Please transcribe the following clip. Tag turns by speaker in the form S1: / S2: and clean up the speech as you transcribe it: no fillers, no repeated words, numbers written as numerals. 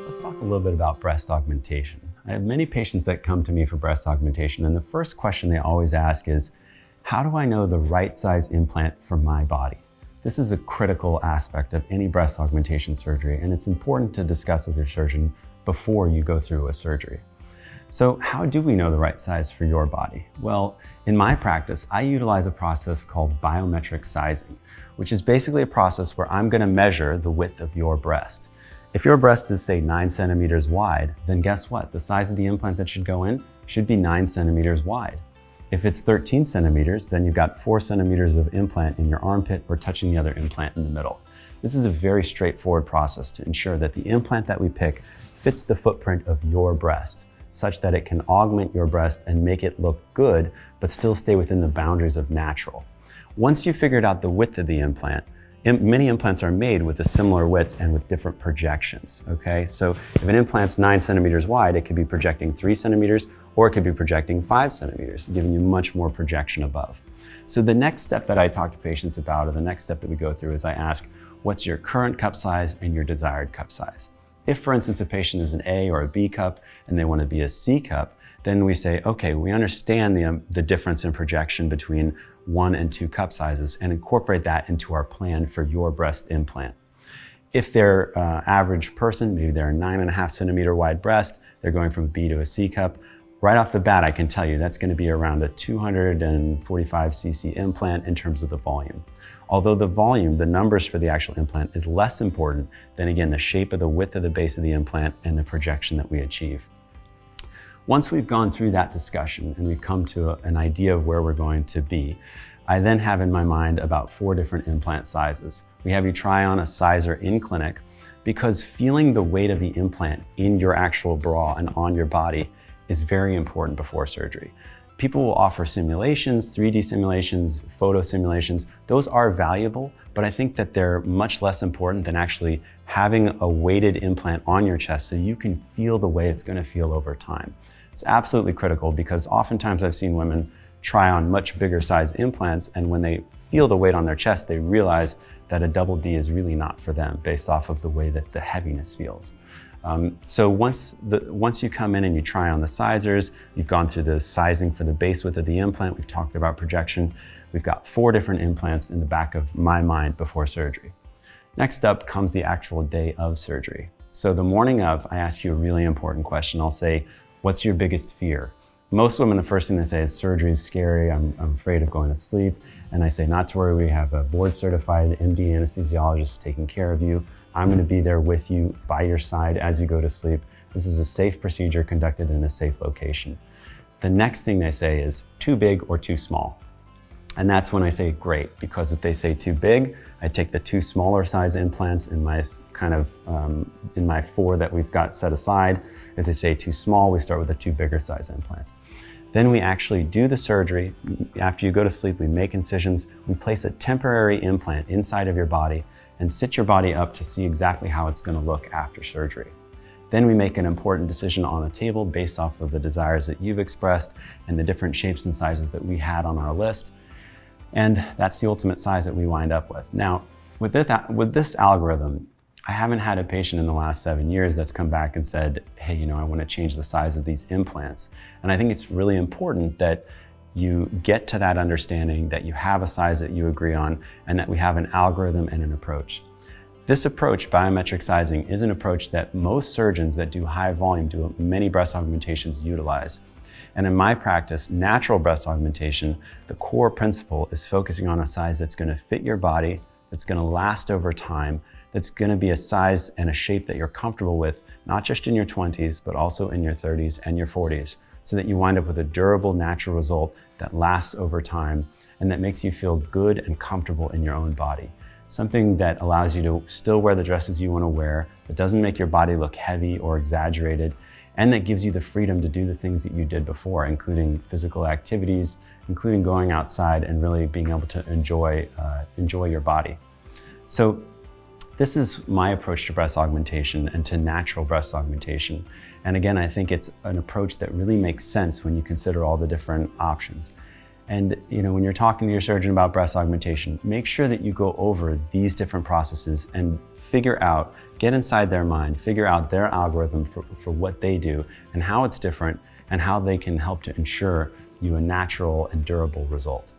S1: Let's talk a little bit about breast augmentation. I have many patients that come to me for breast augmentation, and the first question they always ask is, how do I know the right size implant for my body? This is a critical aspect of any breast augmentation surgery, and it's important to discuss with your surgeon before you go through a surgery. So how do we know the right size for your body? Well, in my practice, I utilize a process called biometric sizing, which is basically a process where I'm going to measure the width of your breast. If your breast is, say, 9 centimeters wide, then guess what? The size of the implant that should go in should be 9 centimeters wide. If it's 13 centimeters, then you've got 4 centimeters of implant in your armpit or touching the other implant in the middle. This is a very straightforward process to ensure that the implant that we pick fits the footprint of your breast, such that it can augment your breast and make it look good, but still stay within the boundaries of natural. Once you've figured out the width of the implant, many implants are made with a similar width and with different projections, okay? So if an implant's 9 centimeters wide, it could be projecting 3 centimeters, or it could be projecting 5 centimeters, giving you much more projection above. So the next step that I talk to patients about, or the next step that we go through, is I ask, what's your current cup size and your desired cup size? If, for instance, a patient is an A or a B cup and they want to be a C cup, then we say, okay, we understand the difference in projection between 1 and 2 cup sizes and incorporate that into our plan for your breast implant. If they're average person, maybe they're a 9.5 centimeter wide breast, they're going from a B to a C cup, right off the bat, I can tell you that's going to be around a 245 cc implant in terms of the volume. Although the volume, the numbers for the actual implant, is less important than, again, the shape of the width of the base of the implant and the projection that we achieve. Once we've gone through that discussion and we've come to an idea of where we're going to be, I then have in my mind about 4 different implant sizes. We have you try on a sizer in clinic because feeling the weight of the implant in your actual bra and on your body is very important before surgery. People will offer simulations, 3D simulations, photo simulations. Those are valuable, but I think that they're much less important than actually having a weighted implant on your chest so you can feel the way it's going to feel over time. It's absolutely critical because oftentimes I've seen women try on much bigger size implants, and when they feel the weight on their chest, they realize that a double D is really not for them based off of the way that the heaviness feels. So once you come in and you try on the sizers, you've gone through the sizing for the base width of the implant, we've talked about projection, we've got 4 different implants in the back of my mind before surgery. Next up comes the actual day of surgery. So the morning of, I ask you a really important question. I'll say, what's your biggest fear? Most women, the first thing they say is surgery is scary, I'm afraid of going to sleep. And I say, not to worry, we have a board certified MD anesthesiologist taking care of you. I'm going to be there with you by your side as you go to sleep. This is a safe procedure conducted in a safe location. The next thing they say is too big or too small. And that's when I say great, because if they say too big, I take the 2 smaller size implants in my in my 4 that we've got set aside. If they say too small, we start with the 2 bigger size implants. Then we actually do the surgery. After you go to sleep, we make incisions. We place a temporary implant inside of your body and sit your body up to see exactly how it's going to look after surgery. Then we make an important decision on the table based off of the desires that you've expressed and the different shapes and sizes that we had on our list. And that's the ultimate size that we wind up with. Now, with this algorithm, I haven't had a patient in the last 7 years that's come back and said, hey, I want to change the size of these implants. And I think it's really important that you get to that understanding, that you have a size that you agree on, and that we have an algorithm and an approach. This approach, biometric sizing, is an approach that most surgeons that do high volume, do many breast augmentations, utilize. And in my practice, natural breast augmentation, the core principle is focusing on a size that's going to fit your body, that's going to last over time, that's going to be a size and a shape that you're comfortable with, not just in your 20s, but also in your 30s and your 40s, so that you wind up with a durable, natural result that lasts over time and that makes you feel good and comfortable in your own body. Something that allows you to still wear the dresses you want to wear, that doesn't make your body look heavy or exaggerated, and that gives you the freedom to do the things that you did before, including physical activities, including going outside and really being able to enjoy your body. So this is my approach to breast augmentation and to natural breast augmentation. And again, I think it's an approach that really makes sense when you consider all the different options. And when you're talking to your surgeon about breast augmentation, make sure that you go over these different processes and get inside their mind, figure out their algorithm for what they do and how it's different and how they can help to ensure you a natural and durable result.